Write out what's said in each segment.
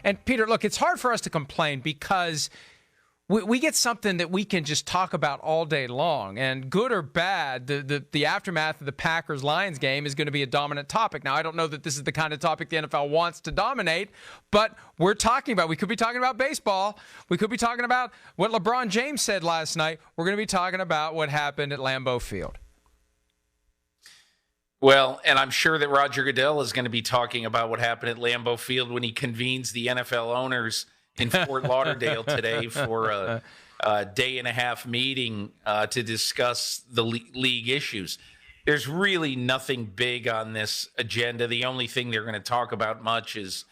And Peter, look, it's hard for us to complain because we get something that we can just talk about all day long, and good or bad, the aftermath of the Packers-Lions game is going to be a dominant topic. Now, I don't know that this is the kind of topic the NFL wants to dominate, but we could be talking about baseball. We could be talking about what LeBron James said last night. We're going to be talking about what happened at Lambeau Field. Well, and I'm sure that Roger Goodell is going to be talking about what happened at Lambeau Field when he convenes the NFL owners in Fort Lauderdale today for a day-and-a-half meeting to discuss the league issues. There's really nothing big on this agenda. The only thing they're going to talk about much is,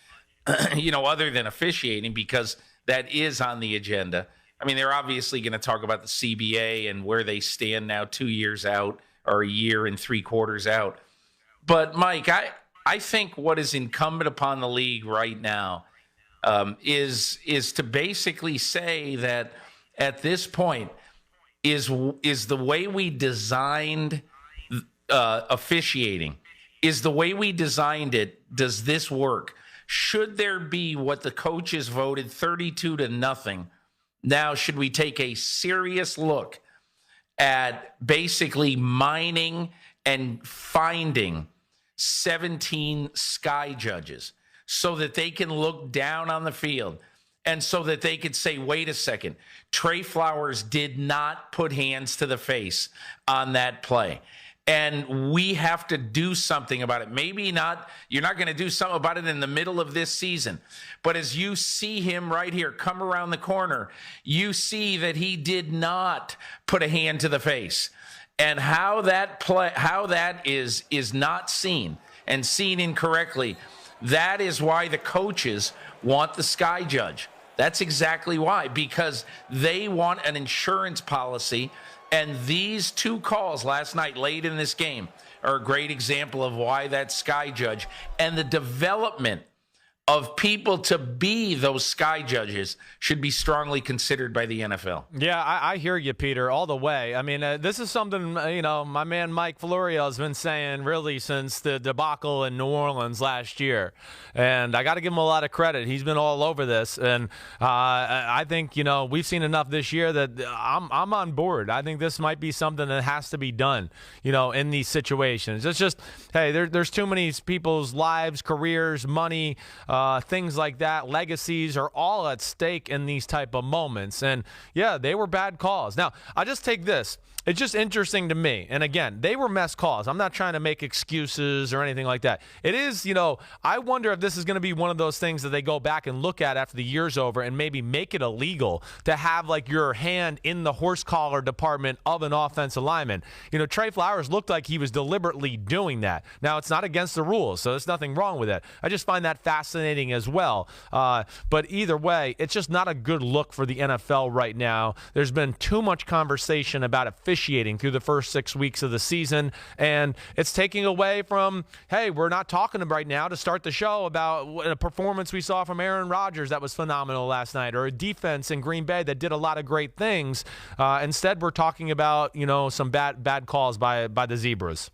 other than officiating, because that is on the agenda. I mean, they're obviously going to talk about the CBA and where they stand now 2 years out or a year and 3 quarters out. But, Mike, I think what is incumbent upon the league right now is to basically say that at this point is the way we designed officiating, is the way we designed it, does this work? Should there be what the coaches voted 32-0? Now, should we take a serious look at basically mining and finding 17 sky judges so that they can look down on the field and so that they could say, wait a second, Trey Flowers did not put hands to the face on that play. And we have to do something about it. Maybe not, you're not going to do something about it in the middle of this season. But as you see him right here come around the corner, you see that he did not put a hand to the face. And how that is not seen and seen incorrectly, that is why the coaches want the sky judge. That's exactly why, because they want an insurance policy. And these 2 calls last night late in this game are a great example of why that sky judge and the development of people to be those sky judges should be strongly considered by the NFL. Yeah, I hear you, Peter, all the way. I mean, this is something, my man Mike Florio has been saying really since the debacle in New Orleans last year. And I got to give him a lot of credit. He's been all over this. And I think, we've seen enough this year that I'm on board. I think this might be something that has to be done, in these situations. It's just, hey, there's too many people's lives, careers, money, things like that, legacies are all at stake in these type of moments. And, yeah, they were bad calls. Now, I just take this. It's just interesting to me. And, again, they were mess calls. I'm not trying to make excuses or anything like that. It is, I wonder if this is going to be one of those things that they go back and look at after the year's over and maybe make it illegal to have, like, your hand in the horse collar department of an offensive lineman. Trey Flowers looked like he was deliberately doing that. Now, it's not against the rules, so there's nothing wrong with it. I just find that fascinating as well. But either way, it's just not a good look for the NFL right now. There's been too much conversation about officiating through the first 6 weeks of the season, and it's taking away from, hey, we're not talking right now to start the show about a performance we saw from Aaron Rodgers that was phenomenal last night, or a defense in Green Bay that did a lot of great things. Instead, we're talking about, some bad calls by the Zebras.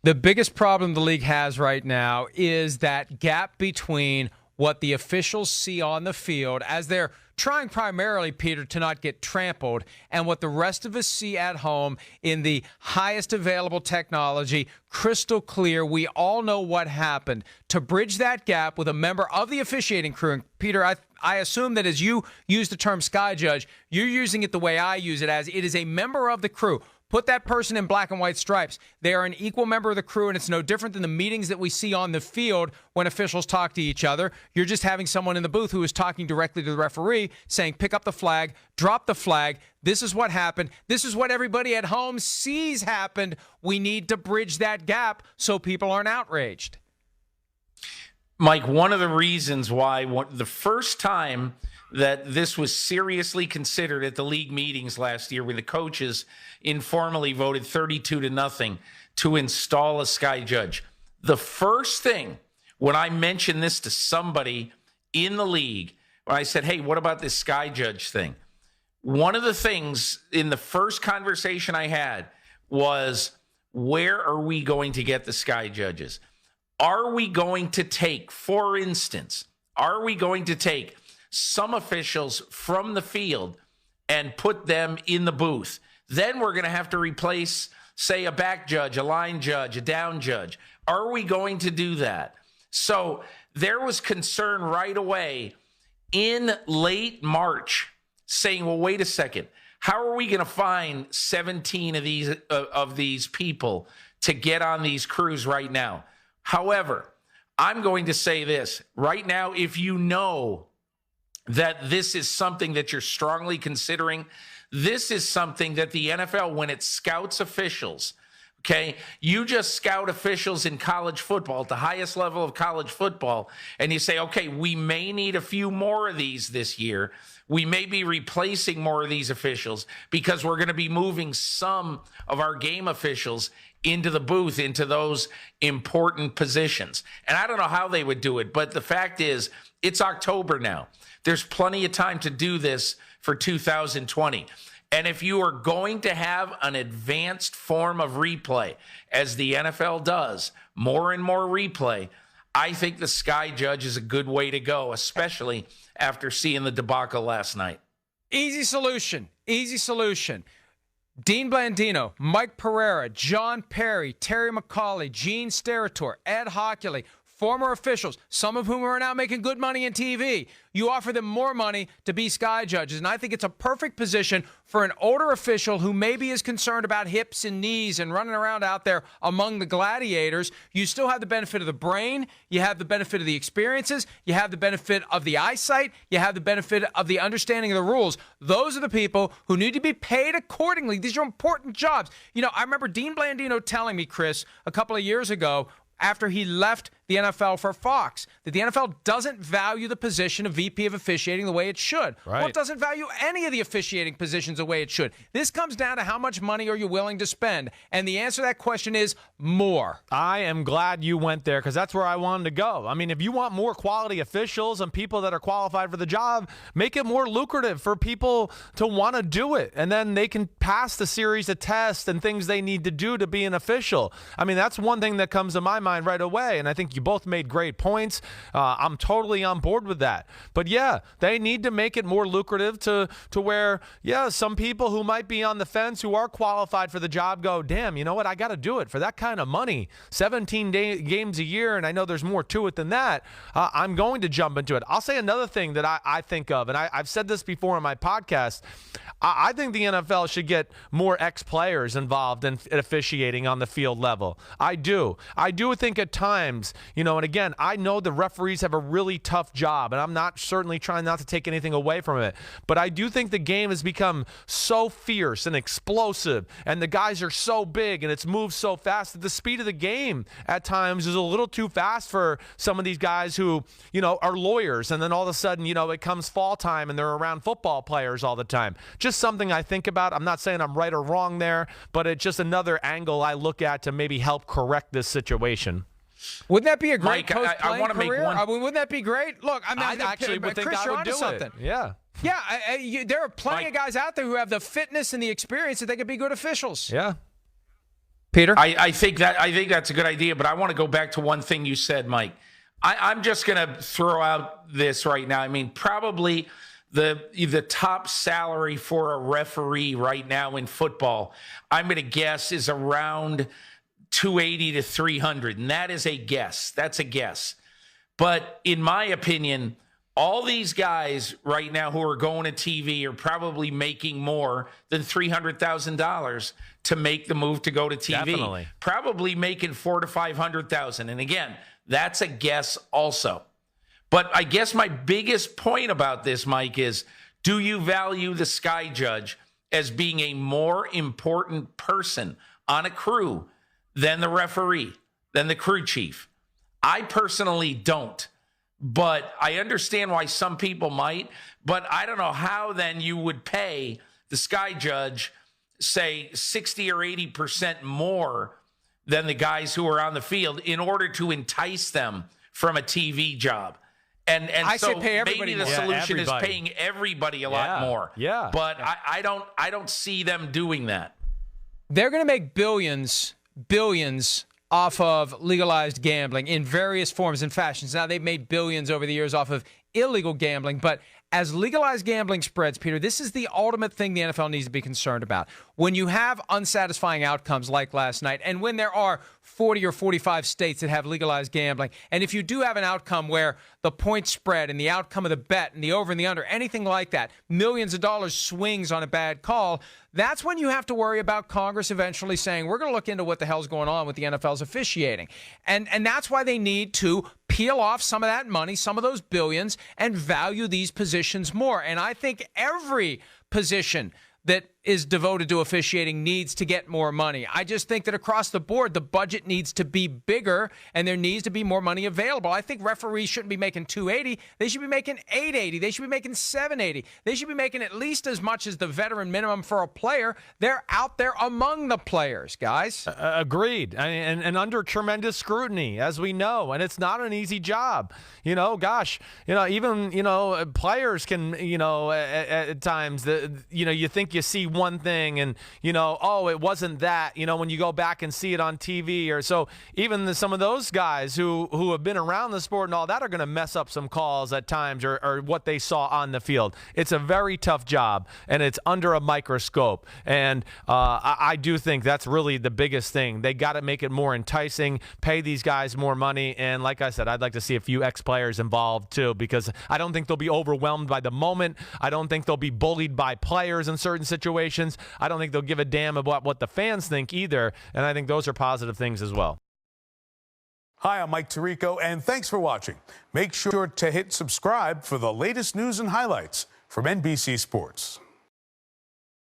The biggest problem the league has right now is that gap between what the officials see on the field as they're trying primarily, Peter, to not get trampled, and what the rest of us see at home in the highest available technology, crystal clear. We all know what happened. To bridge that gap with a member of the officiating crew, and Peter, I assume that as you use the term sky judge, you're using it the way I use it, as it is a member of the crew. Put that person in black and white stripes. They are an equal member of the crew, and it's no different than the meetings that we see on the field when officials talk to each other. You're just having someone in the booth who is talking directly to the referee, saying, pick up the flag, drop the flag. This is what happened. This is what everybody at home sees happened. We need to bridge that gap so people aren't outraged. Mike, one of the reasons why the first time that this was seriously considered at the league meetings last year, when the coaches informally voted 32-0 to install a sky judge. The first thing, when I mentioned this to somebody in the league, when I said, hey, what about this sky judge thing? One of the things in the first conversation I had was, where are we going to get the sky judges? Are we going to take, for instance, Are we going to take some officials from the field and put them in the booth? Then we're going to have to replace, say, a back judge, a line judge, a down judge. Are we going to do that? So there was concern right away in late March saying, well, wait a second. How are we going to find 17 of these people to get on these crews right now? However, I'm going to say this. Right now, if you know that this is something that you're strongly considering, this is something that the NFL, when it scouts officials, okay, you just scout officials in college football, at the highest level of college football, and you say, okay, we may need a few more of these this year. We may be replacing more of these officials because we're going to be moving some of our game officials into the booth, into those important positions. And I don't know how they would do it, but the fact is, it's October now. There's plenty of time to do this for 2020. And if you are going to have an advanced form of replay, as the NFL does, more and more replay, I think the Sky Judge is a good way to go, especially after seeing the debacle last night. Easy solution. Easy solution. Dean Blandino, Mike Pereira, John Perry, Terry McCauley, Gene Steratore, Ed Hockley, former officials, some of whom are now making good money in TV. You offer them more money to be Sky Judges, and I think it's a perfect position for an older official who maybe is concerned about hips and knees and running around out there among the gladiators. You still have the benefit of the brain, you have the benefit of the experiences, you have the benefit of the eyesight, you have the benefit of the understanding of the rules. Those are the people who need to be paid accordingly. These are important jobs. You know, I remember Dean Blandino telling me, Chris, a couple of years ago, after he left the NFL for Fox, that the NFL doesn't value the position of VP of officiating the way it should. Right. Well, it doesn't value any of the officiating positions the way it should. This comes down to how much money are you willing to spend? And the answer to that question is more. I am glad you went there because that's where I wanted to go. I mean, if you want more quality officials and people that are qualified for the job, make it more lucrative for people to want to do it. And then they can pass the series of tests and things they need to do to be an official. I mean, that's one thing that comes to my mind right away. And I think you both made great points. I'm totally on board with that. But yeah, they need to make it more lucrative to where, yeah, some people who might be on the fence who are qualified for the job go, damn, you know what? I got to do it for that kind of money. 17 games a year, and I know there's more to it than that. I'm going to jump into it. I'll say another thing that I think of, and I've said this before in my podcast. I think the NFL should get more ex-players involved in officiating on the field level. I do. I do think at times, you know, and again, I know the referees have a really tough job, and I'm not certainly trying not to take anything away from it, but I do think the game has become so fierce and explosive, and the guys are so big, and it's moved so fast that the speed of the game at times is a little too fast for some of these guys who, you know, are lawyers, and then all of a sudden, you know, it comes fall time, and they're around football players all the time. Just something I think about. I'm not saying I'm right or wrong there, but it's just another angle I look at to maybe help correct this situation. Wouldn't that be a great Mike, I want to make one. I mean, wouldn't that be great? Look, I mean, I actually would think Chris, I would do something. it. Yeah. Yeah, there are plenty Mike, of guys out there who have the fitness and the experience that they could be good officials. Yeah. Peter? I think that's a good idea, but I want to go back to one thing you said, Mike. I'm just going to throw out this right now. I mean, probably the top salary for a referee right now in football, I'm going to guess, is around 280 to 300, and that is a guess. That's a guess. But in my opinion, all these guys right now who are going to TV are probably making more than $300,000 to make the move to go to TV. Definitely. Probably making $400,000 to $500,000. And again, that's a guess also. But I guess my biggest point about this, Mike, is do you value the Sky Judge as being a more important person on a crew than the referee, than the crew chief? I personally don't, but I understand why some people might, but I don't know how then you would pay the Sky Judge, say, 60 or 80% more than the guys who are on the field in order to entice them from a TV job. And so maybe the solution is paying everybody a lot more. Yeah. But I don't see them doing that. They're going to make billions off of legalized gambling in various forms and fashions. Now, they've made billions over the years off of illegal gambling, but as legalized gambling spreads, Peter, this is the ultimate thing the NFL needs to be concerned about. When you have unsatisfying outcomes like last night, and when there are 40 or 45 states that have legalized gambling, and if you do have an outcome where the point spread and the outcome of the bet and the over and the under, anything like that, millions of dollars swings on a bad call, that's when you have to worry about Congress eventually saying, we're going to look into what the hell's going on with the NFL's officiating. And that's why they need to peel off some of that money, some of those billions, and value these positions more. And I think every position that is devoted to officiating needs to get more money. I just think that across the board, the budget needs to be bigger and there needs to be more money available. I think referees shouldn't be making $280. They should be making $880. They should be making $780. They should be making at least as much as the veteran minimum for a player. They're out there among the players, guys. Agreed. And under tremendous scrutiny, as we know. And it's not an easy job. Even players can, at times, you think you see one thing and, it wasn't that, when you go back and see it on TV or so. Even some of those guys who have been around the sport and all that are going to mess up some calls at times or what they saw on the field. It's a very tough job and it's under a microscope. And I do think that's really the biggest thing. They got to make it more enticing, pay these guys more money. And like I said, I'd like to see a few ex-players involved too, because I don't think they'll be overwhelmed by the moment. I don't think they'll be bullied by players in certain situations. I don't think they'll give a damn about what the fans think either, and I think those are positive things as well. Hi, I'm Mike Tirico, and thanks for watching. Make sure to hit subscribe for the latest news and highlights from NBC Sports.